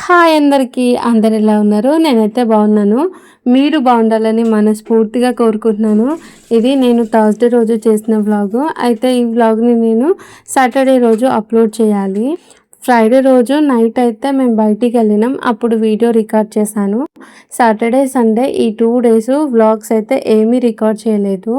Hi అందరికీ. అందరు ఎలా ఉన్నారు? నేనైతే బాగున్నాను. మీరు బాగుండాలని మనస్ఫూర్తిగా కోరుకుంటున్నాను. ఇది నేను థర్స్‌డే రోజు చేసిన వ్లాగు. అయితే ఈ వ్లాగ్‌ని నేను సాటర్డే రోజు అప్లోడ్ చేయాలి. ఫ్రైడే రోజు నైట్ అయితే మేము బయటికెళ్ళినాం. అప్పుడు వీడియో రికార్డ్ చేశాను. సాటర్డే, సండే ఈ 2 డేస్ వ్లాగ్స్ అయితే ఏమీ రికార్డ్ చేయలేదు.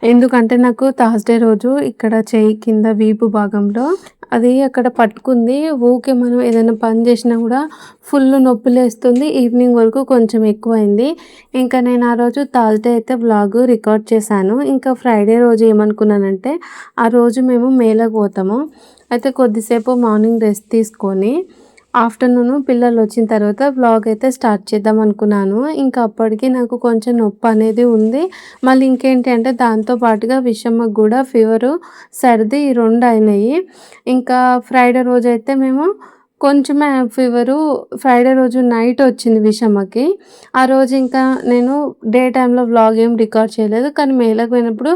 ఎందుకంటే నాకు థర్స్‌డే రోజు ఇక్కడ చెయ్యి కింద వీపు భాగంలో అది అక్కడ పట్టుకుంది. ఊకే మనం ఏదైనా పని చేసినా కూడా ఫుల్ నొప్పిలేస్తుంది. ఈవినింగ్ వరకు కొంచెం ఎక్కువైంది. ఇంకా నేను ఆ రోజు థర్స్‌డే అయితే వ్లాగ్ రికార్డ్ చేశాను. ఇంకా ఫ్రైడే రోజు ఏమనుకున్నానంటే ఆ రోజు మేము మేళకు పోతాము. అయితే కొద్దిసేపు మార్నింగ్ రెస్ట్ తీసుకొని ఆఫ్టర్నూన్ పిల్లలు వచ్చిన తర్వాత వ్లాగ్ అయితే స్టార్ట్ చేద్దాం అనుకున్నాను. ఇంకా అప్పటికి నాకు కొంచెం నొప్పి అనేది ఉంది. మళ్ళీ ఇంకేంటి అంటే దాంతో పాటుగా విషమ్మకు కూడా ఫీవరు, సర్ది ఈ 2 అయినాయి. ఇంకా ఫ్రైడే రోజైతే మేము కొంచెమే ఫీవరు. ఫ్రైడే రోజు నైట్ వచ్చింది విషమ్మకి. ఆ రోజు ఇంకా నేను డే టైంలో వ్లాగ్ ఏం రికార్డ్ చేయలేదు. కానీ మేళకు పోయినప్పుడు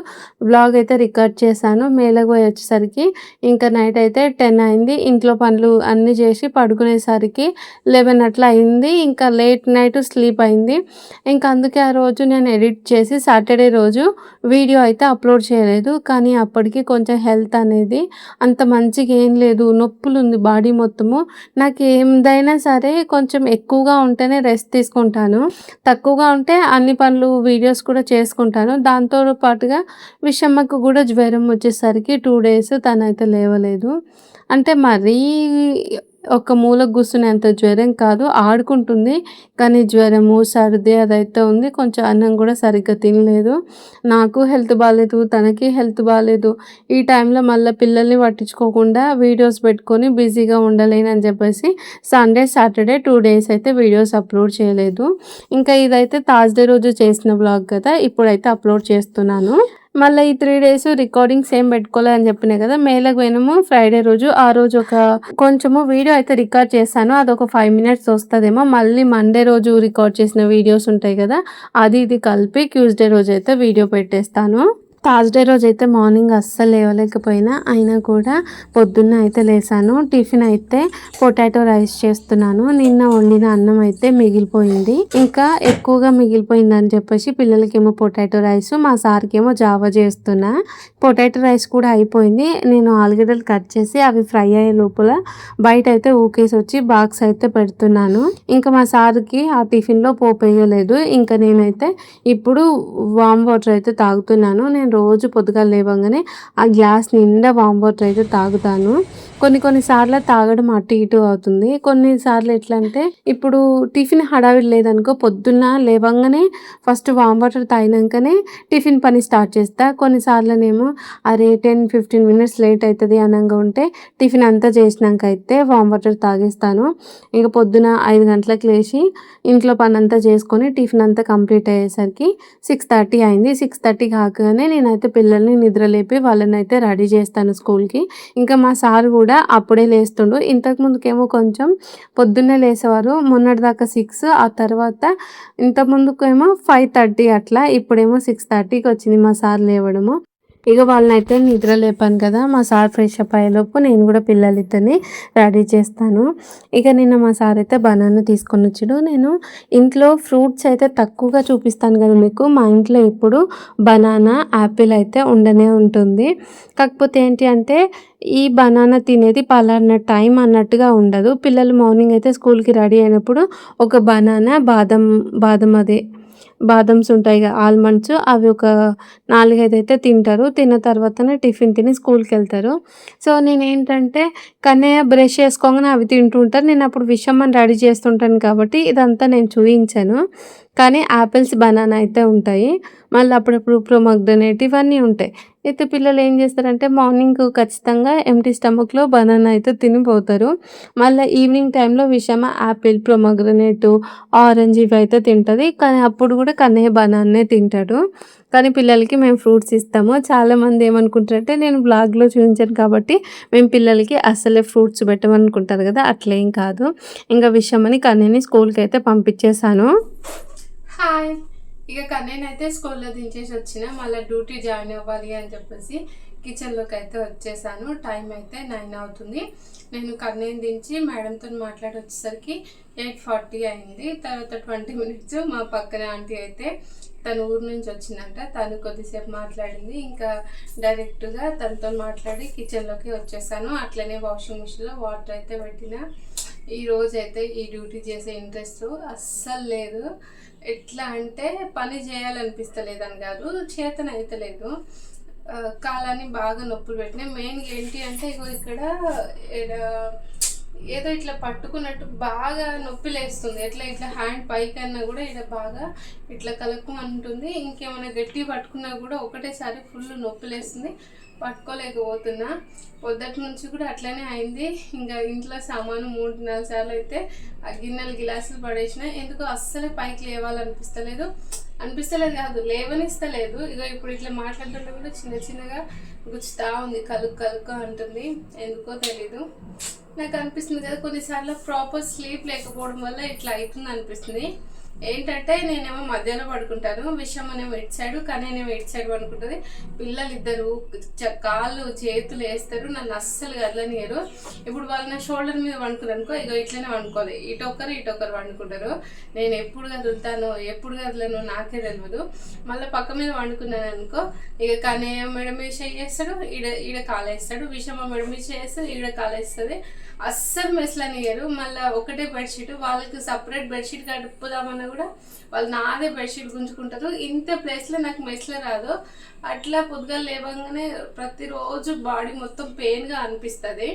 వ్లాగ్ అయితే రికార్డ్ చేశాను. మేళకు పోయి వచ్చేసరికి ఇంకా నైట్ అయితే 10 అయింది. ఇంట్లో పనులు అన్నీ చేసి పడుకునేసరికి 11 అట్లా అయింది. ఇంకా లేట్ నైట్ స్లీప్ అయింది. ఇంకా అందుకే ఆ రోజు నేను ఎడిట్ చేసి సాటర్డే రోజు వీడియో అయితే అప్లోడ్ చేయలేదు. కానీ అప్పటికి కొంచెం హెల్త్ అనేది అంత మంచిగా ఏం లేదు. నొప్పులుంది బాడీ మొత్తము. నాకు ఏదైనా సరే కొంచెం ఎక్కువగా ఉంటేనే రెస్ట్ తీసుకుంటాను. తక్కువగా ఉంటే అన్ని పనులు వీడియోస్ కూడా చేసుకుంటాను. దాంతో పాటుగా విషమ్మకు కూడా జ్వరం వచ్చేసరికి 2 డేస్ తనైతే లేవలేదు. అంటే మరీ ఒక మూలకు కూర్చునేంత జ్వరం కాదు, ఆడుకుంటుంది. కానీ జ్వరము, సర్ది అదైతే ఉంది. కొంచెం అన్నం కూడా సరిగ్గా తినలేదు. నాకు హెల్త్ బాలేదు, తనకి హెల్త్ బాలేదు. ఈ టైంలో మళ్ళీ పిల్లల్ని పట్టించుకోకుండా వీడియోస్ పెట్టుకొని బిజీగా ఉండలేనని చెప్పేసి సండే, సాటర్డే 2 డేస్ అయితే వీడియోస్ అప్లోడ్ చేయలేదు. ఇంకా ఇదైతే థర్స్‌డే రోజు చేసిన వ్లాగ్ కదా! ఇప్పుడైతే అప్లోడ్ చేస్తున్నాను. మళ్ళీ ఈ 3 డేస్ రికార్డింగ్స్ ఏం పెట్టుకోలే అని చెప్పినా కదా! మేళకు పోయినాము ఫ్రైడే రోజు. ఆ రోజు ఒక కొంచెము వీడియో అయితే రికార్డ్ చేశాను. అదొక 5 మినిట్స్ వస్తదేమో. మళ్ళీ మండే రోజు రికార్డ్ చేసిన వీడియోస్ ఉంటాయి కదా! అది ఇది కలిపి ట్యూస్‌డే రోజైతే వీడియో పెట్టేస్తాను. థర్స్‌డే రోజైతే మార్నింగ్ అస్సలు లేవలేకపోయినా, అయినా కూడా పొద్దున్న అయితే లేసాను. టిఫిన్ అయితే పొటాటో రైస్ చేస్తున్నాను. నిన్న వండిన అన్నం అయితే మిగిలిపోయింది. ఇంకా ఎక్కువగా మిగిలిపోయిందని చెప్పేసి పిల్లలకేమో పొటాటో రైస్, మా సార్‌కేమో జావా చేస్తున్నా. పొటాటో రైస్ కూడా అయిపోయింది. నేను ఆలుగడ్డలు కట్ చేసి అవి ఫ్రై అయ్యే లోపల బయట అయితే ఊకేసి వచ్చి బాక్స్ అయితే పెడుతున్నాను. ఇంకా మా సార్‌కి ఆ టిఫిన్‌లో పోపేయలేదు. ఇంకా నేనైతే ఇప్పుడు వామ్ వాటర్ అయితే తాగుతున్నాను. నేను రోజు పొద్దుగాల లేవగానే ఆ గ్లాస్ నిండా వామ్ వాటర్ అయితే తాగుతాను. కొన్ని సార్లు తాగడం అటు ఇటు అవుతుంది. కొన్నిసార్లు ఎట్లా అంటే ఇప్పుడు టిఫిన్ హడావిడి లేదనుకో, పొద్దున్న లేవంగానే ఫస్ట్ వామ్ వాటర్ తాగినాకనే టిఫిన్ పని స్టార్ట్ చేస్తా. కొన్నిసార్లనేమో అరే 10-15 మినిట్స్ లేట్ అవుతుంది అనంగా ఉంటే టిఫిన్ అంతా చేసినాక అయితే వామ్ వాటర్ తాగేస్తాను. ఇక పొద్దున 5 గంటలకు లేచి ఇంట్లో పని అంతా చేసుకొని టిఫిన్ అంతా కంప్లీట్ అయ్యేసరికి 6:30 అయింది. 6:30 కాగానే నేనైతే పిల్లల్ని నిద్రలేపి వాళ్ళని అయితే రెడీ చేస్తాను స్కూల్‌కి. ఇంకా మా సార్ కూడా అప్పుడే లేస్తుండు. ఇంతకు ముందుకేమో కొంచెం పొద్దున్నే లేసేవారు. మొన్నటిదాకా 6, ఆ తర్వాత ఇంతకు ముందుకేమో 5:30 అట్లా. ఇప్పుడేమో 6:30కి వచ్చింది మా సార్ లేవడము. ఇక వాళ్ళనైతే నిద్ర లేపాను కదా! మా సార్ ఫ్రెష్ అప్ అయ్యేలోపు నేను కూడా పిల్లలిద్దరిని రెడీ చేస్తాను. ఇక నిన్న మా సార్ అయితే బనానా తీసుకొని వచ్చిండు. నేను ఇంట్లో ఫ్రూట్స్ అయితే తక్కువగా చూపిస్తాను కదా మీకు. మా ఇంట్లో ఇప్పుడు బనానా, యాపిల్ అయితే ఉండనే ఉంటుంది. కాకపోతే ఏంటి అంటే ఈ బనానా తినేది పలానా టైం అన్నట్టుగా ఉండదు. పిల్లలు మార్నింగ్ అయితే స్కూల్‌కి రెడీ అయినప్పుడు ఒక బనానా, బాదం అదే బాదమ్స్ ఉంటాయి కదా, ఆల్మండ్స్, అవి ఒక 4, 5 అయితే తింటారు. తిన్న తర్వాతనే టిఫిన్ తిని స్కూల్‌కెళ్తారు. సో నేనేంటంటే కన్నయ్య బ్రష్ చేసుకోగానే అవి తింటూ ఉంటారు. నేను అప్పుడు విషమ్మని రెడీ చేస్తుంటాను కాబట్టి ఇదంతా నేను చూయించను. కానీ యాపిల్స్, బనానా అయితే ఉంటాయి. మళ్ళీ అప్పుడప్పుడు ప్రొమోగ్రనేట్ ఇవన్నీ ఉంటాయి. అయితే పిల్లలు ఏం చేస్తారంటే మార్నింగ్ ఖచ్చితంగా ఎంప్టీ స్టమక్‌లో బనానా అయితే తినిపోతారు. మళ్ళీ ఈవినింగ్ టైంలో విషమ యాపిల్, ప్రొమోగ్రనేట్, ఆరెంజ్ ఇవైతే తింటది. కానీ అప్పుడు కూడా కన్నయ్య బనానానే తింటాడు. కానీ పిల్లలకి మేము ఫ్రూట్స్ ఇస్తాము. చాలామంది ఏమనుకుంటారంటే నేను వ్లాగ్‌లో చూపించాను కాబట్టి మేము పిల్లలకి అస్సలే ఫ్రూట్స్ పెట్టమనుకుంటారు కదా! అట్లేం కాదు. ఇంకా విషమని కన్నయ్యని స్కూల్‌కి అయితే పంపించేశాను. హాయ్. ఇక కన్నయ్యనైతే స్కూల్లో దించేసి వచ్చిన. మళ్ళీ డ్యూటీ జాయిన్ అవ్వాలి అని చెప్పేసి కిచెన్లోకి అయితే వచ్చేసాను. టైం అయితే 9 అవుతుంది. నేను కన్నయ్యని దించి మేడంతో మాట్లాడి వచ్చేసరికి 8:40 అయింది. తర్వాత 20 మినిట్స్ మా పక్కన ఆంటీ అయితే తను ఊరు నుంచి వచ్చిందంట. తను కొద్దిసేపు మాట్లాడింది. ఇంకా డైరెక్ట్గా తనతో మాట్లాడి కిచెన్లోకి వచ్చేసాను. అట్లనే వాషింగ్ మిషన్లో వాటర్ అయితే పెట్టిన. ఈరోజు అయితే ఈ డ్యూటీ చేసే ఇంట్రెస్ట్ అస్సలు లేదు. ఎట్లా అంటే పని చేయాలనిపిస్తలేదని కాదు, చేతన అయితే లేదు. కాలాన్ని బాగా నొప్పులు పెట్టినాయి. మెయిన్గా ఏంటి అంటే ఇక్కడ ఏదో ఇట్లా పట్టుకున్నట్టు బాగా నొప్పి లేస్తుంది. ఎట్లా ఇట్లా హ్యాండ్ పైకన్నా కూడా ఇక్కడ బాగా ఇట్లా కలుపుమంటుంది. ఇంకేమైనా గట్టి పట్టుకున్నా కూడా ఒకటేసారి ఫుల్ నొప్పి లేస్తుంది, పట్టుకోలేకపోతున్నా. పొద్దుటి నుంచి కూడా అట్లనే అయింది. ఇంకా ఇంట్లో సామాను 3-4 సార్లు అయితే ఆ గిన్నెలు గిలాసులు పడేసిన. ఎందుకో అస్సలే పైకి లేవాలనిపిస్తలేదు. కాదు, లేవనిస్తలేదు. ఇక ఇప్పుడు ఇట్లా మాట్లాడుతుంటే కూడా చిన్న చిన్నగా గుచ్చుతా ఉంది, కలుక్కు అంటుంది. ఎందుకో తెలీదు. నాకు అనిపిస్తుంది కదా కొన్నిసార్లు ప్రాపర్ స్లీప్ లేకపోవడం వల్ల ఇట్లా అవుతుంది అనిపిస్తుంది. ఏంటంటే నేనేమో మధ్యాహ్నం పడుకుంటాను, విషమనేమో ఇటు సైడ్, కనేమో ఇటు సైడ్ పడుకుంటుంది. పిల్లలు ఇద్దరు కాళ్ళు చేతులు వేస్తారు, నన్ను అస్సలు కదలనియరు. ఇప్పుడు వాళ్ళు నా షోల్డర్ మీద వండుకున్నారు అనుకో, ఇక ఇట్లనే వండుకోవాలి. ఇటొక్కరు వండుకుంటారు. నేను ఎప్పుడు కదులుతానో ఎప్పుడు కదలను నాకే తెలియదు. మళ్ళీ పక్క మీద వండుకున్నాను అనుకో, ఇక కనేయ మెడ మీద చేస్తాడు, ఈడ కాలేస్తాడు. విషమ మెడ మీద చేస్తాడు, ఈడ కాలేస్తుంది. అస్సలు మెస్లనియరు. మళ్ళీ ఒకటే బెడ్షీట్, వాళ్ళకి సపరేట్ బెడ్షీట్ కడుపుదామన్నా కూడా వాళ్ళు నాదే బెడ్షీట్ గుంజుకుంటారు. ఇంత ప్లేస్లో నాకు మెస్లో రాదు. అట్లా పొద్దుగా లేవగానే ప్రతిరోజు బాడీ మొత్తం పెయిన్గా అనిపిస్తుంది.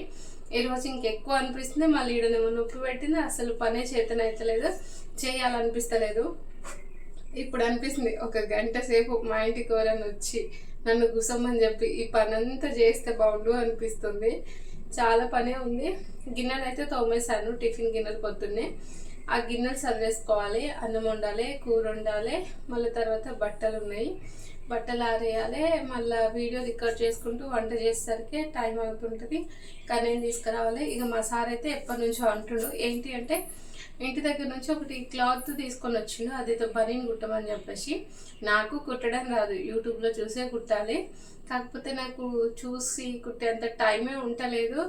ఈరోజు ఇంకెక్కువ అనిపిస్తుంది. మళ్ళీ ఈడనేమో నొప్పి పెట్టింది. అసలు పనే చేతనైతలేదు, చేయాలనిపిస్తలేదు. ఇప్పుడు అనిపిస్తుంది ఒక గంట సేపు మా ఇంటికి ఎవరైనా వచ్చి నన్ను కూసమ్మని చెప్పి ఈ పని అంతా చేస్తే బాగుండు అనిపిస్తుంది. చాలా పనే ఉంది. గిన్నెలు అయితే తోమేశాను, టిఫిన్ గిన్నెలు పొద్దున్నే. ఆ గిన్నెలు సర్వేసుకోవాలి, అన్నం వండాలి, కూర వండాలి. మళ్ళీ తర్వాత బట్టలు ఉన్నాయి, బట్టలు ఆరేయాలి. మళ్ళీ వీడియో రికార్డ్ చేసుకుంటూ వంట చేసేసరికి టైం అవుతుంటుంది. కానీ నేను తీసుకురావాలి. ఇక మా సార్ అయితే ఎప్పటి నుంచో అంటుండు. ఏంటి అంటే ఇంటి దగ్గర నుంచి ఒకటి క్లాత్ తీసుకొని వచ్చిండు, అదేదో బనీని కుట్టమని చెప్పేసి. నాకు కుట్టడం రాదు, యూట్యూబ్లో చూసే కుట్టాలి. కాకపోతే నాకు చూసి కుట్టేంత టైమే ఉండలేదు.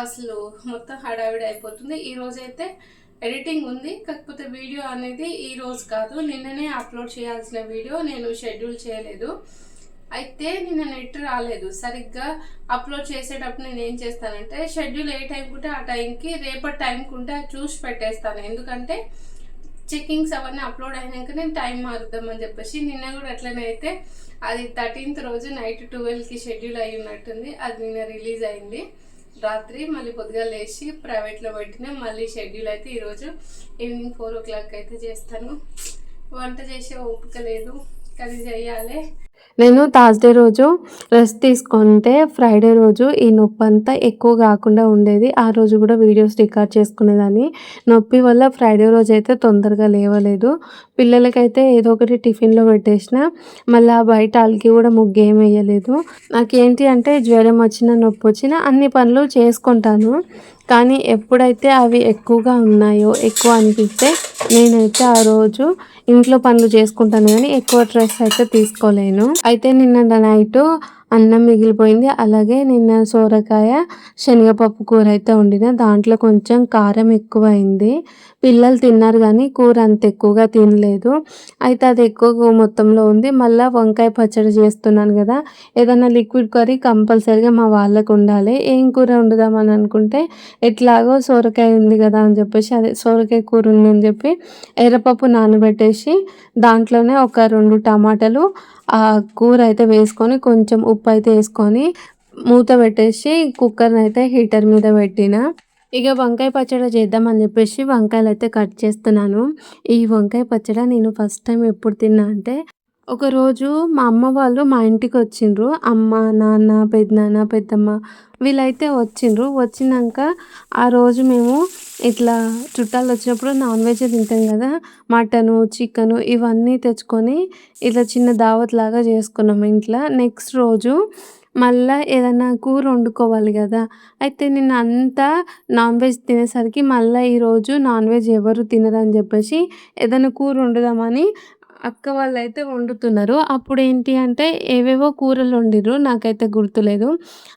అసలు మొత్తం హడావిడి అయిపోతుంది. ఈరోజైతే ఎడిటింగ్ ఉంది, కాకపోతే వీడియో అనేది ఈరోజు కాదు, నిన్ననే అప్లోడ్ చేయాల్సిన వీడియో నేను షెడ్యూల్ చేయలేదు. అయితే నిన్న నెట్ రాలేదు సరిగ్గా. అప్లోడ్ చేసేటప్పుడు నేను ఏం చేస్తానంటే షెడ్యూల్ ఏ టైంకి ఉంటే ఆ టైంకి రేపటి టైంకి ఉంటే చూసి పెట్టేస్తాను. ఎందుకంటే చెక్కింగ్స్ అవన్నీ అప్లోడ్ అయినాక నేను టైం మారుద్దామని చెప్పేసి. నిన్న కూడా అట్లనే అయితే అది 13th రోజు నైట్ 12కి షెడ్యూల్ అయి ఉన్నట్టుంది. అది నిన్న రిలీజ్ అయింది రాత్రి. మళ్ళీ పొద్దుగా లేచి ప్రైవేట్లో పెట్టిన. మళ్ళీ షెడ్యూల్ అయితే ఈరోజు ఈవినింగ్ 4 o'clock అయితే చేస్తాను. వంట చేసే ఓపిక లేదు, కానీ చేయాలి. నేను థర్స్డే రోజు రెస్ట్ తీసుకుంటే ఫ్రైడే రోజు ఈ నొప్పి అంతా ఎక్కువ కాకుండా ఉండేది. ఆ రోజు కూడా వీడియోస్ రికార్డ్ చేసుకునేదాన్ని. నొప్పి వల్ల ఫ్రైడే రోజు అయితే తొందరగా లేవలేదు. పిల్లలకైతే ఏదో ఒకటి టిఫిన్లో పెట్టేసిన. మళ్ళీ బయట అలికి కూడా ముగ్గేం వేయలేదు. నాకేంటి అంటే జ్వరం వచ్చినా నొప్పి వచ్చినా అన్ని పనులు చేసుకుంటాను. కానీ ఎప్పుడైతే అవి ఎక్కువగా ఉన్నాయో, ఎక్కువ అనిపిస్తే నేనైతే ఆ రోజు ఇంట్లో పనులు చేసుకుంటాను, కానీ ఎక్కువ స్ట్రెస్ అయితే తీసుకోలేను. అయితే నిన్న నైట్ అన్నం మిగిలిపోయింది. అలాగే నిన్న సోరకాయ శనగపప్పు కూర అయితే వండిన. దాంట్లో కొంచెం కారం ఎక్కువ అయింది. పిల్లలు తిన్నారు కానీ కూర అంత ఎక్కువగా తినలేదు. అయితే అది ఎక్కువ మొత్తంలో ఉంది. మళ్ళీ వంకాయ పచ్చడి చేస్తున్నాను కదా, ఏదైనా లిక్విడ్ కర్రీ కంపల్సరీగా మా వాళ్ళకు ఉండాలి. ఏం కూర వండుదామని అనుకుంటే ఎట్లాగో సోరకాయ ఉంది కదా అని చెప్పేసి, అదే సోరకాయ కూర ఉందని చెప్పి ఎర్రపప్పు నానబెట్టేసి దాంట్లోనే ఒక 2 టమాటాలు ఆ కూర అయితే వేసుకొని కొంచెం ఉప్పు అయితే వేసుకొని మూత పెట్టేసి కుక్కర్ని అయితే హీటర్ మీద పెట్టిన. ఇక వంకాయ పచ్చడి చేద్దామని చెప్పేసి వంకాయలు అయితే కట్ చేస్తున్నాను. ఈ వంకాయ పచ్చడి నేను ఫస్ట్ టైం ఎప్పుడు తిన్నా అంటే, ఒకరోజు మా అమ్మ వాళ్ళు మా ఇంటికి వచ్చిండ్రు. అమ్మ, నాన్న, పెద్దనాన్న, పెద్దమ్మ వీళ్ళైతే వచ్చిండ్రు. వచ్చినాక ఆ రోజు మేము ఇట్లా చుట్టాలు వచ్చినప్పుడు నాన్ వెజ్ తింటాం కదా, మటను, చికెను ఇవన్నీ తెచ్చుకొని ఇట్లా చిన్న దావత్ లాగా చేసుకున్నాము ఇంట్లో. నెక్స్ట్ రోజు మళ్ళీ ఏదైనా కూర వండుకోవాలి కదా. అయితే నేను అంతా నాన్ వెజ్ తినేసరికి మళ్ళీ ఈరోజు నాన్ వెజ్ ఎవరు తినరని చెప్పేసి ఏదైనా కూర వండుదామని అక్క వాళ్ళైతే వండుతున్నారు. అప్పుడేంటి అంటే ఏవేవో కూరలు వండిర్రు. నాకైతే గుర్తులేదు.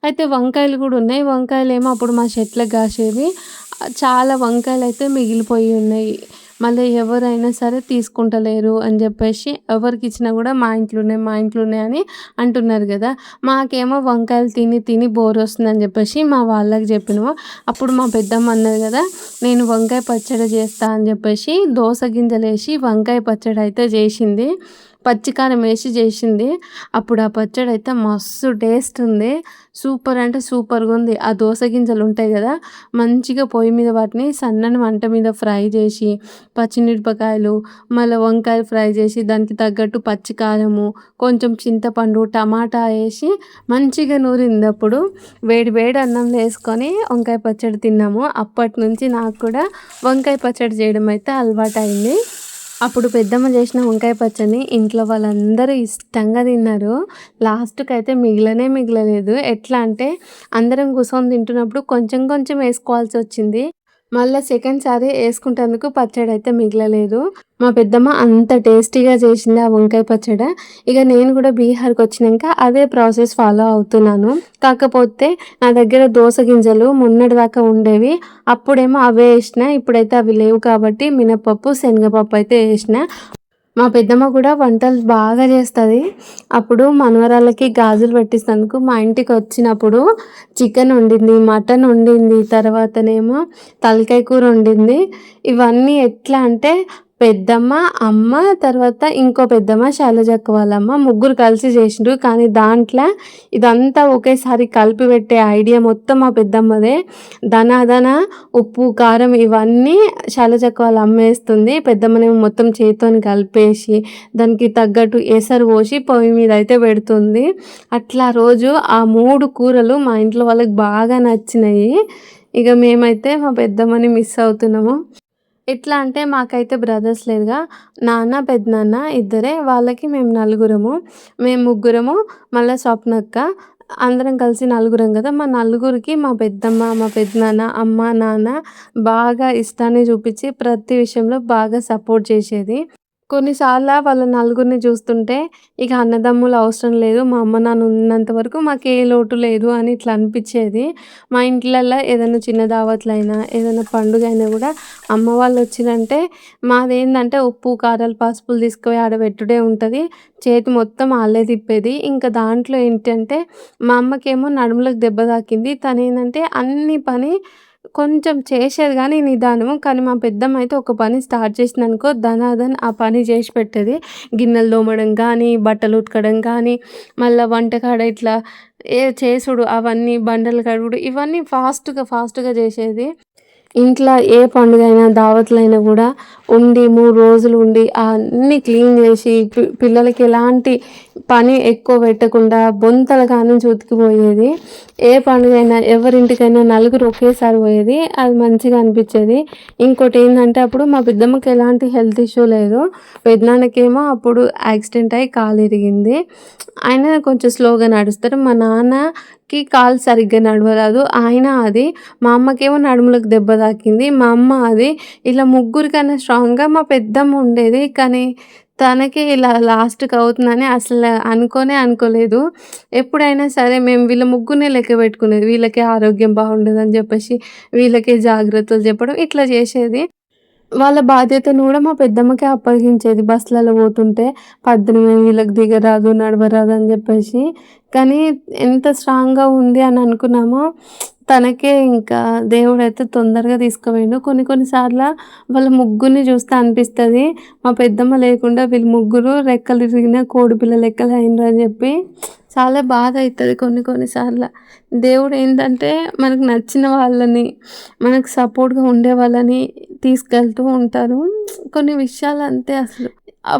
అయితే వంకాయలు గూడా ఉన్నాయి. వంకాయలేమో అప్పుడు మా చెట్లకు కాసేవి. చాలా వంకాయలైతే మిగిలిపోయి ఉన్నాయి. మళ్ళీ ఎవరైనా సరే తీసుకుంటలేరు అని జెప్పేసి ఎవరికిచ్చినా గూడా మా ఇంట్లో ఉన్నాయి, మా ఇంట్లో ఉన్నాయి అని అంటున్నారు గదా! మాకేమో వంకాయలు తిని తిని బోరొస్తుందని జెప్పేసి మా వాళ్ళకి జెప్పినాము. అప్పుడు మా పెద్దమ్మ అన్నది గదా! నేను వంకాయ పచ్చడి జేస్తా అని జెప్పేసి దోస గింజలేసి వంకాయ పచ్చడయితే జేసింది. పచ్చికారం వేసి జేసింది. అప్పుడు ఆ పచ్చడయితే మస్తు టేస్ట్ ఉంది. సూపర్ అంటే సూపర్‌గుంది. ఆ దోస గింజలుంటాయి గదా! మంచిగా పొయ్యి మీద వాటిని సన్నని మంట మీద ఫ్రై జేసి, పచ్చిమిరపకాయలు, మళ్ళా వంకాయ ఫ్రై జేసి, దానికి తగ్గట్టు పచ్చి కారము, కొంచెం చింతపండు, టమాటా ఏసి మంచిగా నూరిందప్పుడు. వేడి వేడి అన్నంలో యేసుకొని వంకాయ పచ్చడి తిన్నాము. అప్పటినుంచి నాకు కూడా వంకాయ పచ్చడి జేయడం అయితే అలవాటయింది. అప్పుడు పెద్దమ్మ చేసిన వంకాయ పచ్చడిని ఇంట్లో వాళ్ళందరూ ఇష్టంగా తిన్నారు. లాస్ట్‌కైతే మిగలనే మిగలలేదు. ఎట్లా అంటే అందరం కూర్చొని తింటున్నప్పుడు కొంచెం కొంచెం ఏసుకోవాల్సొచ్చింది. మళ్ళా సెకండ్ సారి ఏసుకుంటందుకు పచ్చడైతే మిగలలేదు. మా పెద్దమ్మ అంత టేస్టీగా చేసింది ఆ వంకాయ పచ్చడ. ఇక నేను కూడా బీహార్‌కొచ్చినంక అదే ప్రాసెస్ ఫాలో అవుతున్నాను. కాకపోతే నా దగ్గర దోస గింజలు మొన్నటిదాకా ఉండేవి. అప్పుడేమో అవే ఏసినా. ఇప్పుడైతే అవి లేవు కాబట్టి మినపప్పు, శనగపప్పు అయితే ఏసినా. మా పెద్దమ్మ కూడా వంటలు బాగా చేస్తది. అప్పుడు మనవరాళ్ళకి గాజులు పెట్టిస్తందుకు మా ఇంటికొచ్చినప్పుడు చికెన్ వండింది, మటన్ వండింది, తర్వాతనేమో తలకాయ కూర వండింది. ఇవన్నీ ఎట్లా అంటే పెద్దమ్మ, అమ్మ, తర్వాత ఇంకో పెద్దమ్మ శైలజక్క వాళ్ళమ్మ ముగ్గురు కలిసి చేసిండ్రు. కానీ దాంట్ల ఇదంతా ఒకేసారి కలిపి పెట్టే ఐడియా మొత్తం మా పెద్దమ్మదే. ధనాధన ఉప్పు, కారం ఇవన్నీ శైలజక్క వాళ్ళ అమ్మ ఏస్తుంది. పెద్దమ్మనేమో మొత్తం చేత్తోని కలిపేసి దానికి తగ్గట్టు ఎసరు పోసి పొయ్యి మీద అయితే పెడుతుంది. అట్లా రోజు ఆ 3 కూరలు మా ఇంట్లో వాళ్ళకి బాగా నచ్చినాయి. ఇక మేమైతే మా పెద్దమ్మని మిస్ అవుతున్నాము. ఎట్లా అంటే మాకైతే బ్రదర్స్ లేరుగా. నాన్న, పెద్దనాన్న ఇద్దరే. వాళ్ళకి మేము నలుగురము. మేము ముగ్గురము, మళ్ళా స్వప్నక్క. అందరం కలిసి నలుగురం గదా! మా నలుగురికి మా పెద్దమ్మ, మా పెద్దనాన్న, అమ్మ, నాన్న బాగా ఇష్టాన్ని చూపిచ్చి ప్రతి విషయంలో బాగా సపోర్ట్ చేసేది. కొన్నిసార్ల వాళ్ళ నలుగురిని చూస్తుంటే ఇక అన్నదమ్ములు అవసరం లేదు. మా అమ్మ, నాన్న ఉన్నంత వరకు మాకే లోటు లేదు అని ఇట్లా అనిపిచ్చేది. మా ఇంట్లల్ల ఏదైనా చిన్న దావత్లయినా, ఏదైనా పండుగైనా గూడా అమ్మ వాళ్ళొచ్చిర్రంటే మాదేందంటే ఉప్పు, కారాలు, పసుపులు తీసుకుపోయి ఆడ పెట్టుడే ఉంటది. చేతి మొత్తం ఆళ్ళే తిప్పేది. ఇంకా దాంట్లో ఏంటంటే మా అమ్మకేమో నడుములకు దెబ్బ తాకింది. తనేందంటే అన్ని పని కొంచెం చేసేది గానీ నిదానం. కానీ మా పెద్దమ్మ అయితే ఒక పని స్టార్ట్ చేసిందనుకో ధనాధన్ ఆ పని చేసి పెట్టేది. గిన్నెలు తోమడం గానీ, బట్టలు ఉతకడం గానీ, మళ్ళా వంటకాడ ఇట్లా చేసుడు అవన్నీ బండలు కడుగుడు ఇవన్నీ ఫాస్ట్‌గా చేసేది. ఇంట్లో ఏ పండుగైనా, దావత్లైనా గూడా ఉండి 3 రోజులు ఉండి అన్నీ క్లీన్ జేసి పిల్లలకి ఎలాంటి పని ఎక్కువ పెట్టకుండా బొంతల కాడ్నుంచి ఉతికిపోయేది. ఏ పండుగైనా ఎవరింటికైనా నలుగురు ఒకేసారి పోయేది. అది మంచిగా అనిపిచ్చేది. ఇంకోటేందంటే అప్పుడు మా పెద్దమ్మకి ఎలాంటి హెల్త్ ఇష్యూ లేదు. పెదనాన్నకేమో అప్పుడు యాక్సిడెంట్ అయ్యి కాలు ఇరిగింది. ఆయన కొంచెం స్లోగా నడుస్తారు. మా నాన్నకి కాలు సరిగ్గా నడవరాదు. ఆయన అది. మా అమ్మకేమో నడుములకు దెబ్బ తాకింది. మా అమ్మ అది. ఇలా ముగ్గురికన్నా స్ట్రాంగ్‌గా మా పెద్దమ్మ ఉండేది. కానీ తనకి ఇలా లాస్ట్‌కి అవుతుందని అసలు అనుకోనే అనుకోలేదు. ఎప్పుడైనా సరే మేము వీళ్ళ ముగ్గురినే లెక్క పెట్టుకునేది. వీళ్ళకే ఆరోగ్యం బాగుండదని చెప్పేసి వీళ్ళకే జాగ్రత్తలు చెప్పడం ఇట్లా చేసేది. వాళ్ళ బాధ్యతను గూడా మా పెద్దమ్మకే అప్పగించేది. బస్సులలో పోతుంటే పద్దున వీళ్ళకి దిగరాదు, నడవరాదు అని జెప్పేసి. కానీ ఎంత స్ట్రాంగ్‌గా ఉంది అని అనుకున్నామో తనకే ఇంకా దేవుడైతే తొందరగా తీసుకుపోయిండు. కొన్ని కొన్ని సార్ల వాళ్ళ ముగ్గురిని చూస్తే అనిపిస్తది. మా పెద్దమ్మ లేకుండా వీళ్ళు ముగ్గురు రెక్కలు విరిగిన కోడిపిల్ల లెక్కలు అయిండ్రు అని జెప్పి చాలా బాధ అయితది కొన్ని కొన్ని సార్ల. దేవుడేందంటే మనకు నచ్చిన వాళ్ళని, మనకు సపోర్ట్‌గా ఉండే వాళ్ళని తీసుకెళ్తూ ఉంటారు. కొన్ని విషయాలు అంతే అసలు.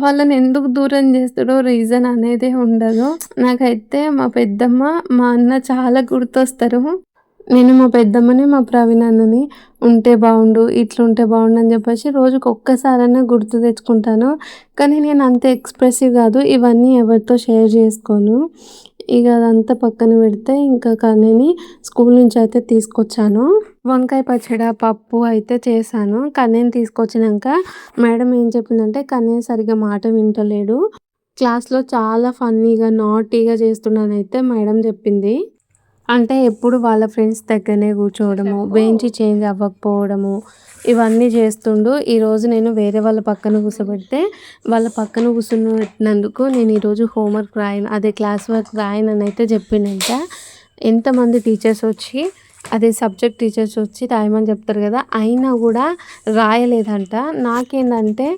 వాళ్ళని ఎందుకు దూరం చేస్తాడో రీజన్ అనేదే ఉండదు. నాకైతే మా పెద్దమ్మ, మా అన్న చాలా గుర్తొస్తారు. నేను మా పెద్దమ్మని, మా ప్రవీణ్ అన్నని ఉంటే బావుండు, ఇట్లుంటే బావుండు అని చెప్పేసి రోజుకి ఒక్కసారన్నా గుర్తు తెచ్చుకుంటాను. కానీ నేను అంత ఎక్స్‌ప్రెసివ్ కాదు. ఇవన్నీ ఎవరితో షేర్ చేసుకోను. ఇక అదంతా పక్కన పెడితే ఇంకా కన్నయ్యని స్కూల్ నుంచి అయితే తీసుకొచ్చాను. వంకాయ పచ్చడి, పప్పు అయితే చేశాను. కన్నయ్యని తీసుకొచ్చినాక మేడం ఏం చెప్పిందంటే, కన్నయ్య సరిగ్గా మాట వింటలేడు, క్లాస్‌లో చాలా ఫన్నీగా, నాటీగా చేస్తున్నానైతే మేడం చెప్పింది. అంటే ఎప్పుడు వాళ్ళ ఫ్రెండ్స్ దగ్గరనే కూర్చోవడము, బెంచ్ చేంజ్ అవ్వకపోవడము, ఇవన్నీ చేస్తుండు. ఈరోజు నేను వేరే వాళ్ళ పక్కన కూర్చోబెడితే, వాళ్ళ పక్కన కూర్చున్ననందుకు నేను ఈరోజు హోంవర్క్ రాయను, అదే క్లాస్ వర్క్ రాయననైతే చెప్పిండంట. ఎంతమంది టీచర్స్ వచ్చి, అదే సబ్జెక్ట్ టీచర్స్ వచ్చి రాయమని చెప్తారు కదా, అయినా కూడా రాయలేదంట. నాకేందంటే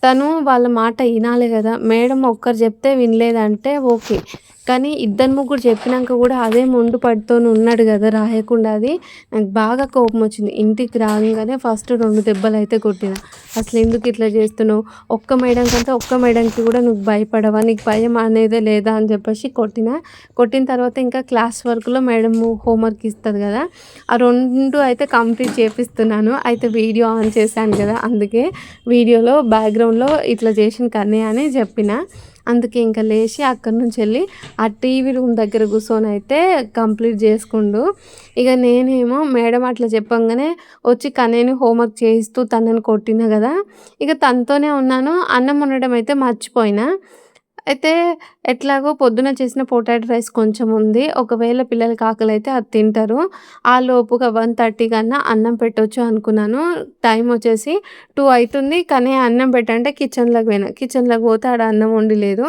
తను వాళ్ళ మాట వినాలి కదా, మేడం ఒక్కరు చెప్తే వినలేదంటే ఓకే, కానీ ఇద్దరు ముగ్గురు చెప్పినాక కూడా అదే మొండు పట్టుతోని ఉన్నాడు కదా రాయకుండా. అది నాకు బాగా కోపం వచ్చింది. ఇంటికి రాగానే ఫస్ట్ 2 దెబ్బలు అయితే కొట్టిన. అసలు ఎందుకు ఇట్లా చేస్తున్నావు, ఒక్క మేడం కంటే ఒక్క మేడంకి కూడా నువ్వు భయపడవా, నీకు భయం అనేదే లేదా అని చెప్పేసి కొట్టిన. కొట్టిన తర్వాత ఇంకా క్లాస్ వర్క్లో మేడం హోంవర్క్ ఇస్తుంది కదా, ఆ 2 అయితే కంప్లీట్ చేపిస్తున్నాను. అయితే వీడియో ఆన్ చేశాను కదా, అందుకే వీడియోలో బ్యాక్గ్రౌండ్లో ఇట్లా చేసిన కన్నయ్య అని చెప్పిన. అందుకే ఇంకా లేచి అక్కడి నుంచి వెళ్ళి ఆ టీవీ రూమ్ దగ్గర కూర్చొని అయితే కంప్లీట్ చేసుకుండు. ఇక నేనేమో మేడం అట్లా చెప్పంగానే వచ్చి కన్నయ్యని హోంవర్క్ చేయిస్తూ తనని కొట్టిన కదా, ఇక తనతోనే ఉన్నాను. అన్నం వండడం అయితే మర్చిపోయినా. అయితే ఎట్లాగో పొద్దున చేసిన పొటాటో రైస్ కొంచెం ఉంది, ఒకవేళ పిల్లలకి ఆకలి అయితే అది తింటారు. ఆ లోపుగా 1:30 కన్నా అన్నం పెట్టొచ్చు అనుకున్నాను. టైం వచ్చేసి 2 అవుతుంది. కానీ అన్నం పెట్టంటే కిచెన్‌లోకి పోయినా. కిచెన్‌లోకి పోతే ఆడ అన్నం వండలేదు.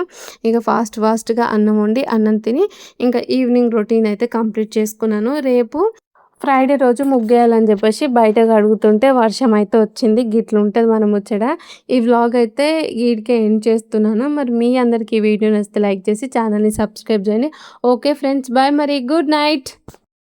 ఇక ఫాస్ట్‌గా అన్నం వండి, అన్నం తిని ఇంకా ఈవినింగ్ రొటీన్ అయితే కంప్లీట్ చేసుకున్నాను. రేపు ఫ్రైడే రోజు ముగ్గేయాలని చెప్పేసి బయటకు అడుగుతుంటే వర్షం అయితే వచ్చింది. గిట్లుంటది మన ముచ్చట. ఈ వ్లాగ్ అయితే ఈడికే ఎండ్ చేస్తున్నాను. మరి మీ అందరికి ఈ వీడియో నచ్చితే లైక్ చేసి ఛానల్‌ని సబ్స్క్రైబ్ చేయండి. ఓకే ఫ్రెండ్స్, బాయ్, మరి గుడ్ నైట్.